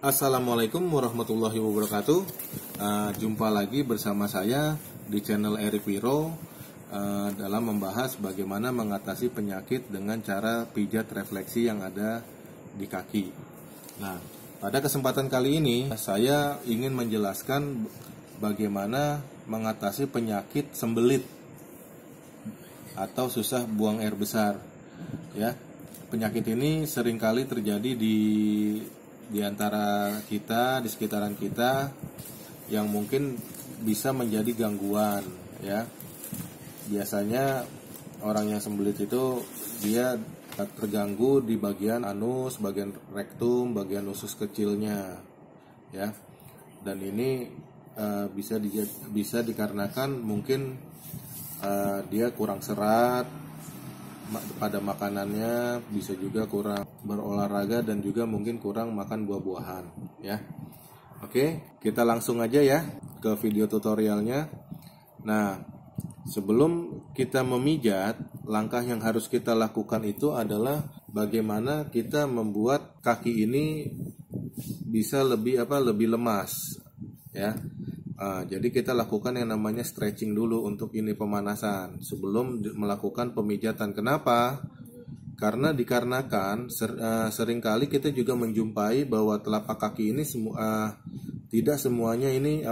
Assalamualaikum warahmatullahi wabarakatuh. Jumpa lagi bersama saya di channel Erik Wiro dalam membahas bagaimana mengatasi penyakit dengan cara pijat refleksi yang ada di kaki. Nah, pada kesempatan kali ini saya ingin menjelaskan bagaimana mengatasi penyakit sembelit atau susah buang air besar. Ya, penyakit ini seringkali terjadi di antara kita, di sekitaran kita, yang mungkin bisa menjadi gangguan, ya. Biasanya orang yang sembelit itu dia terganggu di bagian anus, bagian rektum, bagian usus kecilnya, ya. Dan ini bisa dikarenakan mungkin dia kurang serat pada makanannya, bisa juga kurang berolahraga dan juga mungkin kurang makan buah-buahan, ya. Oke, kita langsung aja ya ke video tutorialnya. Nah, sebelum kita memijat, langkah yang harus kita lakukan itu adalah bagaimana kita membuat kaki ini bisa lebih lemas, ya. Jadi kita lakukan yang namanya stretching dulu untuk ini, pemanasan sebelum melakukan pemijatan. Kenapa? Karena dikarenakan seringkali kita juga menjumpai bahwa telapak kaki ini tidak semuanya ini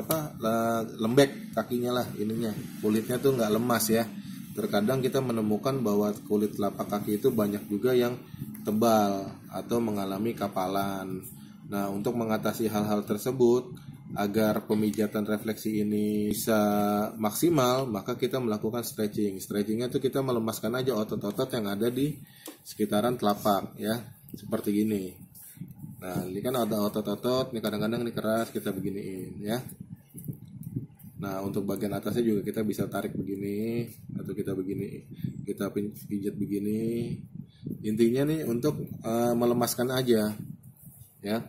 lembek kakinya lah, ininya kulitnya tuh nggak lemas, ya. Terkadang kita menemukan bahwa kulit telapak kaki itu banyak juga yang tebal atau mengalami kapalan. Nah, untuk mengatasi hal-hal tersebut, agar pemijatan refleksi ini bisa maksimal, maka kita melakukan stretching. Stretchingnya itu kita melemaskan aja otot-otot yang ada di sekitaran telapak, ya, seperti gini. Nah, ini kan ada otot-otot, ini kadang-kadang ini keras, kita beginiin, ya. Nah, untuk bagian atasnya juga kita bisa tarik begini, atau kita begini, kita pijat begini. Intinya nih untuk melemaskan aja, ya.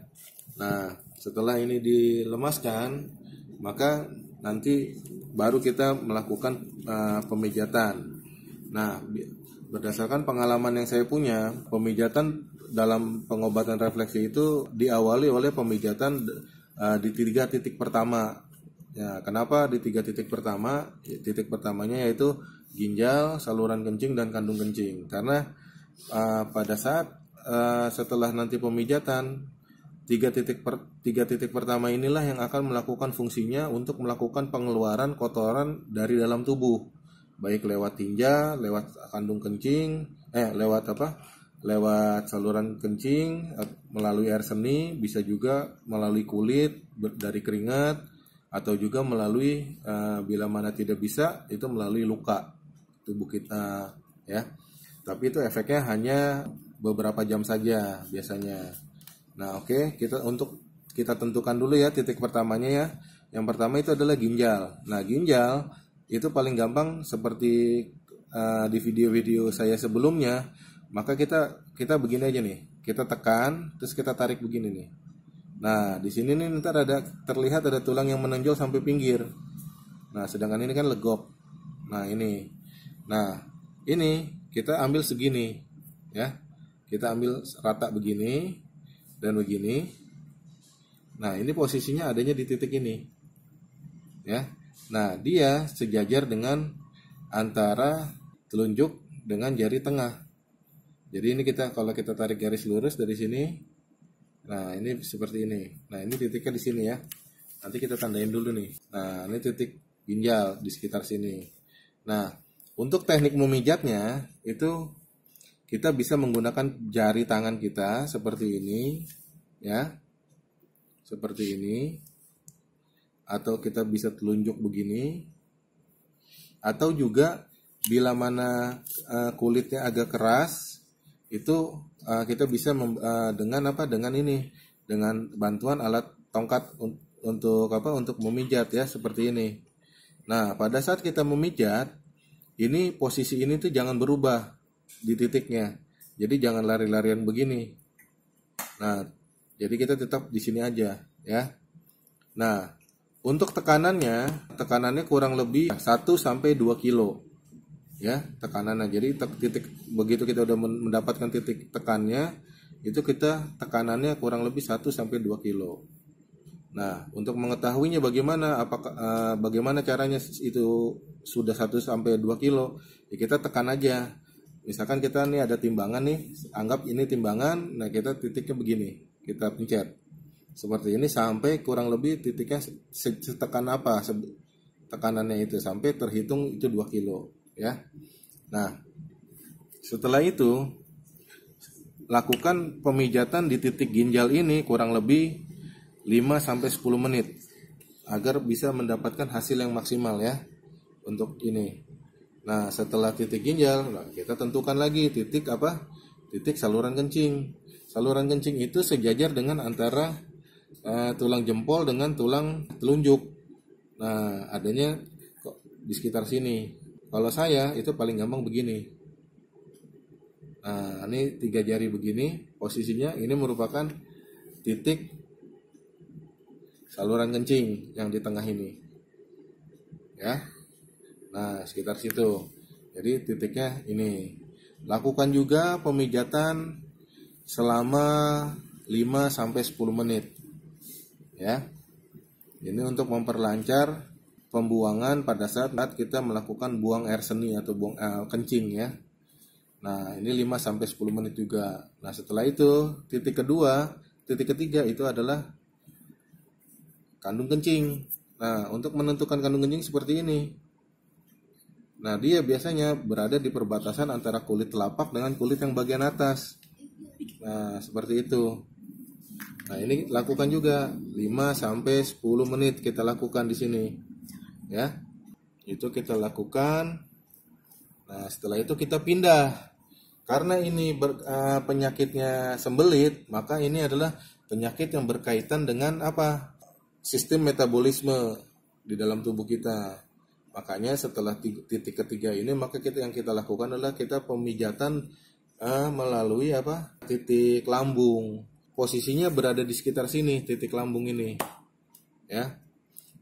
Nah, setelah ini dilemaskan, maka nanti baru kita melakukan pemijatan. Nah, berdasarkan pengalaman yang saya punya, pemijatan dalam pengobatan refleksi itu diawali oleh pemijatan di 3 titik pertama. Ya, kenapa di 3 titik pertama? Titik pertamanya yaitu ginjal, saluran kencing, dan kandung kencing. Karena pada saat setelah nanti pemijatan, tiga titik pertama inilah yang akan melakukan fungsinya untuk melakukan pengeluaran kotoran dari dalam tubuh, baik lewat tinja, lewat kandung kencing, lewat saluran kencing, melalui air seni, bisa juga melalui kulit dari keringat, atau juga melalui bila mana tidak bisa itu melalui luka tubuh kita, ya. Tapi itu efeknya hanya beberapa jam saja biasanya. Nah, oke, kita tentukan dulu ya titik pertamanya, ya. Yang pertama itu adalah ginjal. Nah, ginjal itu paling gampang seperti di video-video saya sebelumnya. Maka kita begini aja nih. Kita tekan, terus kita tarik begini nih. Nah, di sini nih ntar terlihat ada tulang yang menonjol sampai pinggir. Nah, sedangkan ini kan legok. Nah, ini. Nah, ini kita ambil segini, ya. Kita ambil rata begini dan begini. Nah, ini posisinya adanya di titik ini, ya. Nah, dia sejajar dengan antara telunjuk dengan jari tengah. Jadi ini kalau kita tarik garis lurus dari sini, nah ini seperti ini. Nah, ini titiknya di sini, ya. Nanti kita tandain dulu nih. Nah, ini titik ginjal di sekitar sini. Nah, untuk teknik memijatnya itu kita bisa menggunakan jari tangan kita seperti ini, ya, seperti ini, atau kita bisa telunjuk begini, atau juga bila mana kulitnya agak keras, itu kita bisa dengan ini, dengan bantuan alat tongkat untuk memijat, ya, seperti ini. Nah, pada saat kita memijat, ini posisi ini tuh jangan berubah di titiknya. Jadi jangan lari-larian begini. Nah, jadi kita tetap di sini aja, ya. Nah, untuk tekanannya kurang lebih 1 sampai 2 kilo. Ya, tekanannya. Jadi titik begitu kita udah mendapatkan titik tekannya, itu kita tekanannya kurang lebih 1-2 kilo. Nah, untuk mengetahuinya bagaimana, bagaimana caranya itu sudah 1-2 kilo, ya kita tekan aja. Misalkan kita nih ada timbangan nih, anggap ini timbangan, nah kita titiknya begini, kita pencet seperti ini sampai kurang lebih titiknya setekan apa, tekanannya itu sampai terhitung itu 2 kilo ya. Nah, setelah itu lakukan pemijatan di titik ginjal ini kurang lebih 5-10 menit agar bisa mendapatkan hasil yang maksimal ya untuk ini. Nah, setelah titik ginjal, nah kita tentukan lagi titik apa? Titik saluran kencing. Saluran kencing itu sejajar dengan antara tulang jempol dengan tulang telunjuk. Nah, adanya di sekitar sini. Kalau saya itu paling gampang begini. Nah, ini 3 jari begini posisinya. Ini merupakan titik saluran kencing yang di tengah ini. Ya. Nah, sekitar situ. Jadi titiknya ini. Lakukan juga pemijatan selama 5-10 menit. Ya. Ini untuk memperlancar pembuangan pada saat kita melakukan buang air seni atau buang kencing ya. Nah, ini 5-10 menit juga. Nah, setelah itu titik ketiga itu adalah kandung kencing. Nah, untuk menentukan kandung kencing seperti ini. Nah, dia biasanya berada di perbatasan antara kulit telapak dengan kulit yang bagian atas. Nah, seperti itu. Nah, ini lakukan juga 5-10 menit kita lakukan di sini. Ya. Itu kita lakukan. Nah, setelah itu kita pindah. Karena ini penyakitnya sembelit, maka ini adalah penyakit yang berkaitan dengan apa? Sistem metabolisme di dalam tubuh kita. Makanya setelah titik ketiga ini, maka yang kita lakukan adalah kita pemijatan melalui apa? Titik lambung. Posisinya berada di sekitar sini, titik lambung ini. Ya.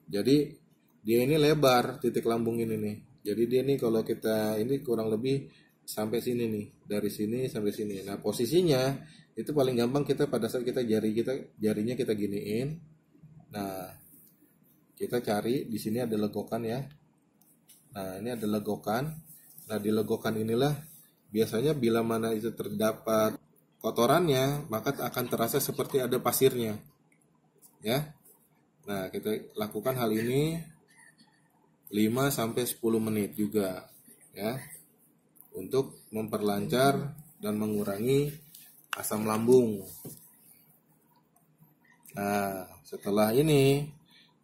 Jadi dia ini lebar titik lambung ini nih. Jadi dia ini kalau kita ini kurang lebih sampai sini nih, dari sini sampai sini. Nah, posisinya itu paling gampang kita pada saat kita jarinya kita giniin. Nah, kita cari di sini ada legokan ya. Nah, ini ada legokan. Nah, di legokan inilah biasanya bila mana itu terdapat kotorannya, maka akan terasa seperti ada pasirnya. Ya. Nah, kita lakukan hal ini 5-10 menit juga ya. Untuk memperlancar dan mengurangi asam lambung. Nah, setelah ini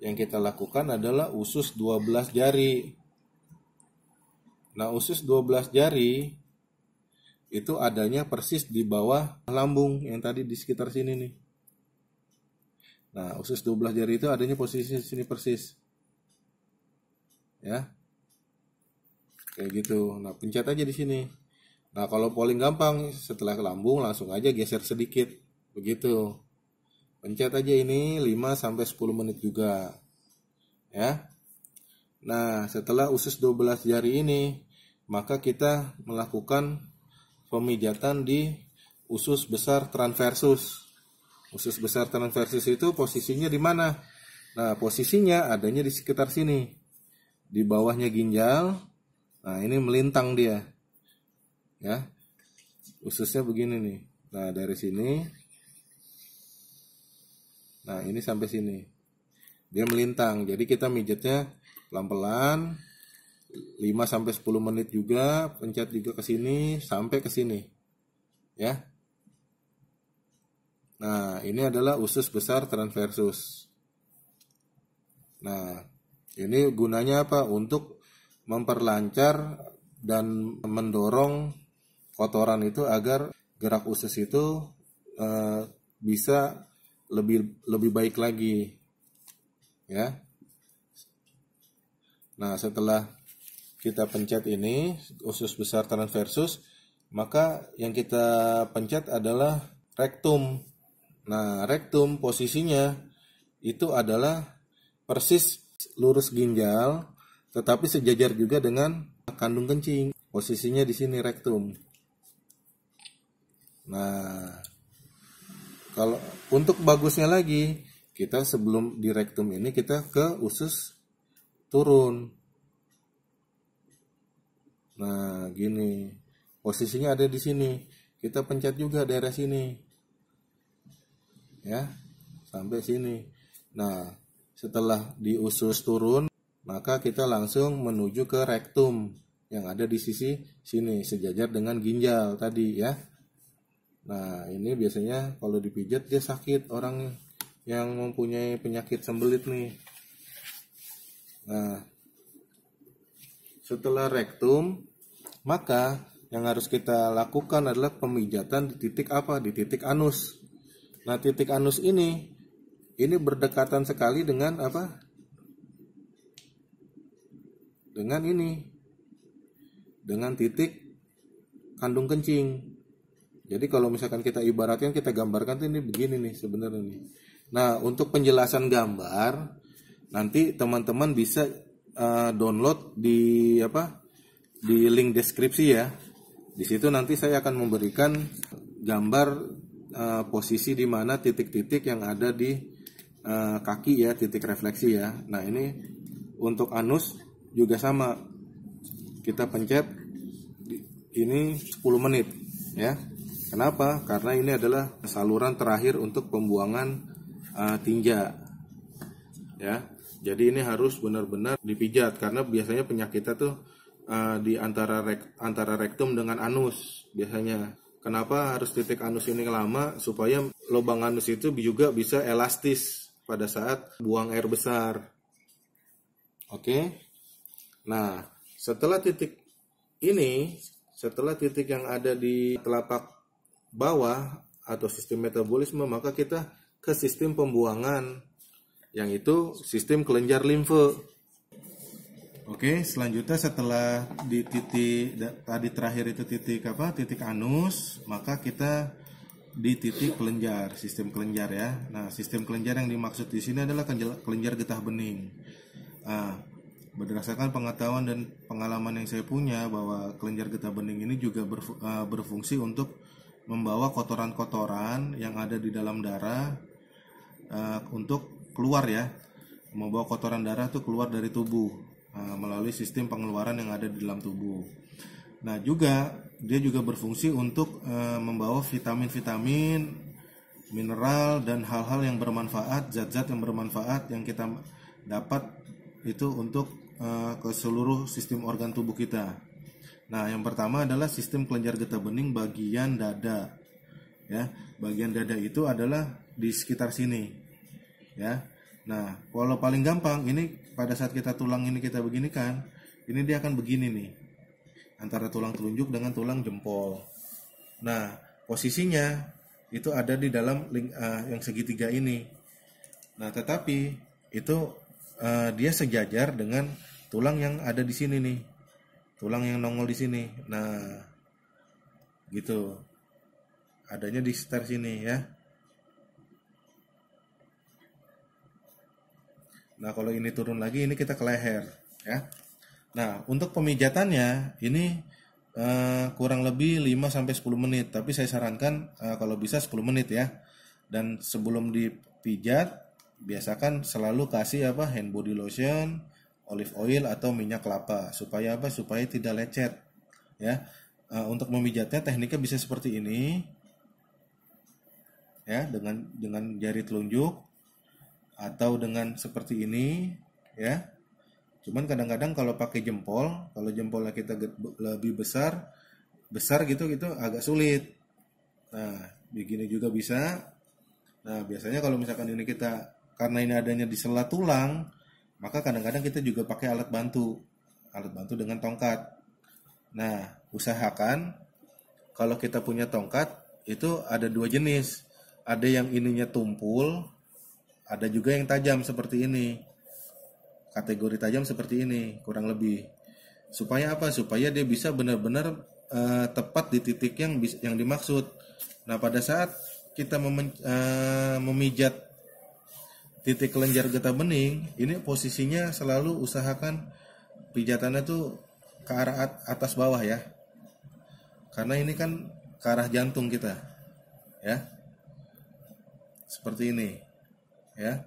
yang kita lakukan adalah usus 12 jari. Nah, usus 12 jari itu adanya persis di bawah lambung yang tadi di sekitar sini nih. Nah, usus 12 jari itu adanya posisi sini persis. Ya. Kayak gitu. Nah, pencet aja di sini. Nah, kalau paling gampang setelah ke lambung langsung aja geser sedikit. Begitu. Pencet aja ini 5-10 menit juga. Ya. Nah, setelah usus 12 jari ini, maka kita melakukan pemijatan di usus besar transversus. Usus besar transversus itu posisinya di mana? Nah, posisinya adanya di sekitar sini. Di bawahnya ginjal. Nah, ini melintang dia. Ya. Ususnya begini nih. Nah, dari sini. Nah, ini sampai sini. Dia melintang. Jadi kita mijatnya pelan-pelan 5-10 menit juga, pencet juga ke sini sampai ke sini. Ya. Nah, ini adalah usus besar transversus. Nah, ini gunanya apa? Untuk memperlancar dan mendorong kotoran itu agar gerak usus itu bisa lebih baik lagi. Ya. Nah, setelah kita pencet ini usus besar transversus, maka yang kita pencet adalah rektum. Nah, rektum posisinya itu adalah persis lurus ginjal, tetapi sejajar juga dengan kandung kencing. Posisinya di sini rektum. Nah, Kalau untuk bagusnya lagi, kita sebelum di rektum ini kita ke usus turun. Nah, gini. Posisinya ada di sini. Kita pencet juga daerah sini. Ya, sampai sini. Nah, setelah di usus turun, maka kita langsung menuju ke rektum yang ada di sisi sini, sejajar dengan ginjal tadi ya. Nah, ini biasanya kalau dipijat dia sakit orang yang mempunyai penyakit sembelit nih. Nah, setelah rektum, maka yang harus kita lakukan adalah pemijatan di titik apa? Di titik anus. Nah, titik anus ini berdekatan sekali dengan apa? Dengan ini. Dengan titik kandung kencing. Jadi kalau misalkan kita ibaratkan, kita gambarkan tuh ini begini nih sebenarnya nih. Nah, untuk penjelasan gambar nanti teman-teman bisa download di link deskripsi ya. Di situ nanti saya akan memberikan gambar posisi di mana titik-titik yang ada di kaki ya, titik refleksi ya. Nah, ini untuk anus juga sama. Kita pencet ini 10 menit ya. Kenapa? Karena ini adalah saluran terakhir untuk pembuangan tinja. Ya. Jadi ini harus benar-benar dipijat karena biasanya penyakit kita tuh di antara rektum dengan anus biasanya. Kenapa harus titik anus ini lama? Supaya lubang anus itu juga bisa elastis pada saat buang air besar. Oke. Nah, setelah titik yang ada di telapak bawah atau sistem metabolisme, maka kita ke sistem pembuangan, yang itu sistem kelenjar limfe. Oke, selanjutnya setelah di titik tadi terakhir itu titik anus, maka kita di titik kelenjar, sistem kelenjar ya. Nah, sistem kelenjar yang dimaksud di sini adalah kelenjar getah bening. Nah, berdasarkan pengetahuan dan pengalaman yang saya punya bahwa kelenjar getah bening ini juga berfungsi untuk membawa kotoran-kotoran yang ada di dalam darah untuk keluar ya, membawa kotoran darah itu keluar dari tubuh melalui sistem pengeluaran yang ada di dalam tubuh. Nah, dia juga berfungsi untuk membawa vitamin-vitamin, mineral dan hal-hal yang bermanfaat, zat-zat yang bermanfaat yang kita dapat itu untuk ke seluruh sistem organ tubuh kita. Nah, yang pertama adalah sistem kelenjar getah bening bagian dada. Ya, bagian dada itu adalah di sekitar sini. Ya. Nah, kalau paling gampang ini pada saat kita tulang ini kita beginikan, ini dia akan begini nih. Antara tulang telunjuk dengan tulang jempol. Nah, posisinya itu ada di dalam yang segitiga ini. Nah, tetapi itu dia sejajar dengan tulang yang ada di sini nih. Tulang yang nongol di sini. Nah, gitu. Adanya di sekitar sini ya. Nah, kalau ini turun lagi, ini kita ke leher ya. Nah, untuk pemijatannya ini kurang lebih 5-10 menit. Tapi saya sarankan kalau bisa 10 menit ya. Dan sebelum dipijat, biasakan selalu kasih hand body lotion, olive oil atau minyak kelapa supaya supaya tidak lecet ya. Untuk memijatnya tekniknya bisa seperti ini ya, dengan jari telunjuk atau dengan seperti ini ya. Cuman kadang-kadang kalau pakai jempol, kalau jempolnya kita lebih besar gitu agak sulit. Nah, begini juga bisa. Nah, biasanya kalau misalkan ini karena ini adanya di sela tulang, maka kadang-kadang kita juga pakai alat bantu dengan tongkat. Nah, usahakan kalau kita punya tongkat itu ada 2 jenis. Ada yang ininya tumpul, ada juga yang tajam seperti ini. Kategori tajam seperti ini, kurang lebih. Supaya apa? Supaya dia bisa benar-benar tepat di titik yang dimaksud. Nah, pada saat kita memijat titik kelenjar getah bening, ini posisinya selalu usahakan pijatannya tuh ke arah atas bawah ya. Karena ini kan ke arah jantung kita. Ya. seperti ini ya.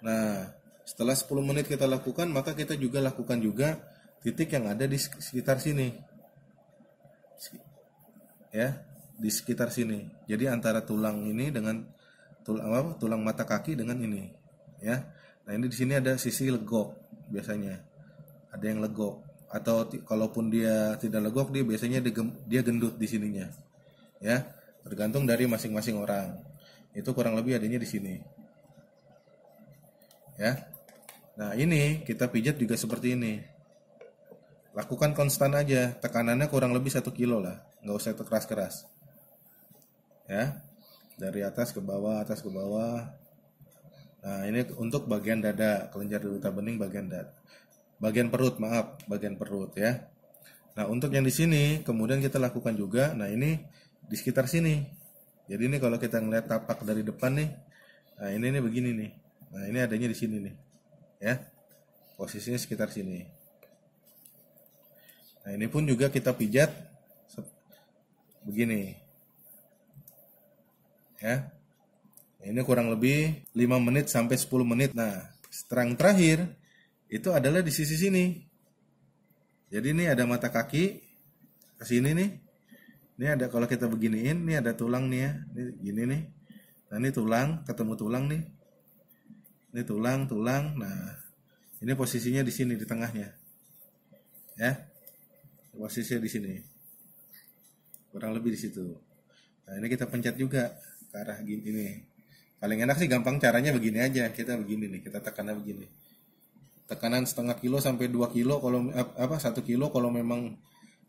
Nah, setelah 10 menit kita lakukan, maka kita juga lakukan juga titik yang ada di sekitar sini. Ya, di sekitar sini. Jadi antara tulang ini dengan tulang mata kaki dengan ini, ya. Nah, ini di sini ada sisi legok biasanya. Ada yang legok, atau kalaupun dia tidak legok, dia biasanya dia gendut di sininya. Ya, tergantung dari masing-masing orang. Itu kurang lebih adanya di sini. Ya. Nah, ini kita pijat juga seperti ini. Lakukan konstan aja, tekanannya kurang lebih 1 kilo lah, nggak usah keras-keras. Ya, dari atas ke bawah, atas ke bawah. Nah, ini untuk bagian dada, kelenjar getah bening bagian dada. Bagian perut, maaf, bagian perut ya. Nah, untuk yang di sini kemudian kita lakukan juga. Nah, ini di sekitar sini. Jadi ini kalau kita ngeliat tapak dari depan nih, nah ini begini nih. Nah, ini adanya di sini nih. Ya. Posisinya sekitar sini. Nah, ini pun juga kita pijat begini. Ya. Ini kurang lebih 5 menit sampai 10 menit. Nah, strang terakhir itu adalah di sisi sini. Jadi ini ada mata kaki ke sini nih. Ini ada, kalau kita beginiin, ini ada tulang nih ya. Ini gini nih. Nah, ini tulang, ketemu tulang nih. Ini tulang. Nah, ini posisinya di sini di tengahnya. Ya. Posisinya di sini. Kurang lebih di situ. Nah, ini kita pencet juga ke arah gini nih. Paling enak sih gampang caranya begini aja. Kita begini nih, kita tekannya begini. Tekanan setengah kilo sampai 2 kilo kalau 1 kilo kalau memang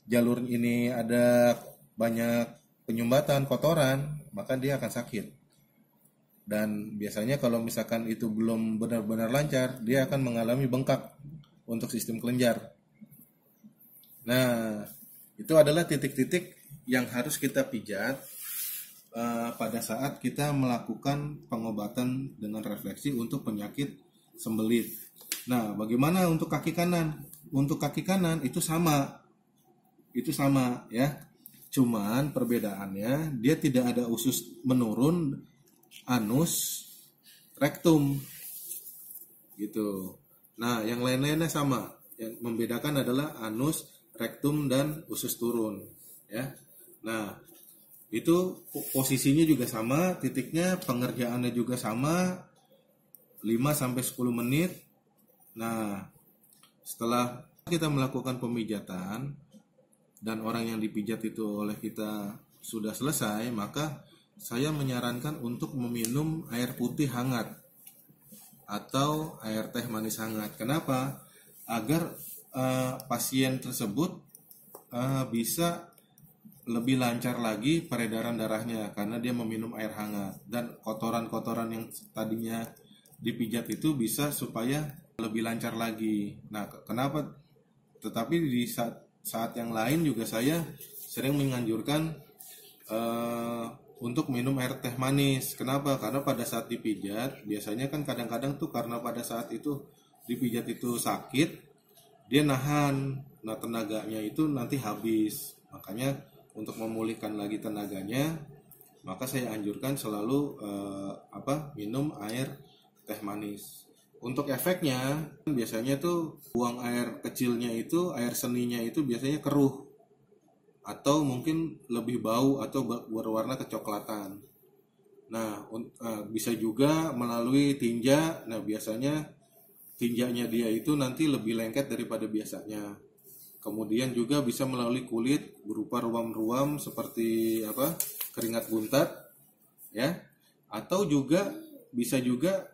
jalur ini ada banyak penyumbatan kotoran, maka dia akan sakit. Dan biasanya kalau misalkan itu belum benar-benar lancar, dia akan mengalami bengkak untuk sistem kelenjar. Nah, itu adalah titik-titik yang harus kita pijat pada saat kita melakukan pengobatan dengan refleksi untuk penyakit sembelit. Nah, bagaimana untuk kaki kanan? Untuk kaki kanan itu sama ya. Cuman perbedaannya dia tidak ada usus menurun, anus, rektum gitu. Nah, yang lain-lainnya sama. Yang membedakan adalah anus, rektum, dan usus turun ya. Nah, itu posisinya juga sama, titiknya, pengerjaannya juga sama, 5 sampai 10 menit. Nah, setelah kita melakukan pemijatan dan orang yang dipijat itu oleh kita sudah selesai, maka saya menyarankan untuk meminum air putih hangat atau air teh manis hangat. Kenapa? Agar pasien tersebut bisa lebih lancar lagi peredaran darahnya karena dia meminum air hangat, dan kotoran-kotoran yang tadinya dipijat itu bisa supaya lebih lancar lagi. Nah, kenapa? Tetapi di saat yang lain juga saya sering menganjurkan untuk minum air teh manis. Kenapa? Karena pada saat dipijat biasanya kan kadang-kadang tuh karena pada saat itu dipijat itu sakit, dia nahan. Nah, tenaganya itu nanti habis. Makanya untuk memulihkan lagi tenaganya, maka saya anjurkan selalu minum air teh manis. Untuk efeknya biasanya tuh buang air kecilnya itu, air seninya itu biasanya keruh atau mungkin lebih bau atau berwarna kecoklatan. Nah, bisa juga melalui tinja. Nah, biasanya tinjanya dia itu nanti lebih lengket daripada biasanya. Kemudian juga bisa melalui kulit berupa ruam-ruam seperti keringat buntat ya, atau juga bisa juga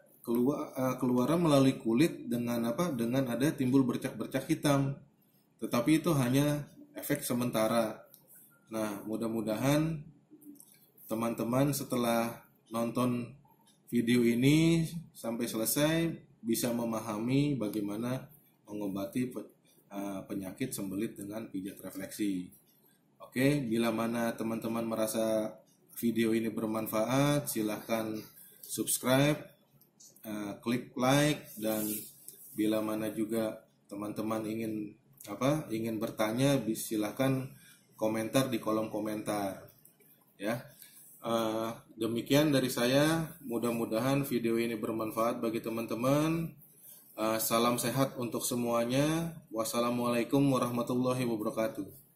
keluaran melalui kulit dengan ada timbul bercak-bercak hitam. Tetapi itu hanya efek sementara. Nah, mudah-mudahan teman-teman setelah nonton video ini sampai selesai bisa memahami bagaimana mengobati penyakit sembelit dengan pijat refleksi. Oke, bila mana teman-teman merasa video ini bermanfaat, silahkan subscribe, klik like, dan bila mana juga teman-teman ingin bertanya, silahkan komentar di kolom komentar ya. Demikian dari saya, mudah-mudahan video ini bermanfaat bagi teman-teman. Salam sehat untuk semuanya. Wassalamualaikum warahmatullahi wabarakatuh.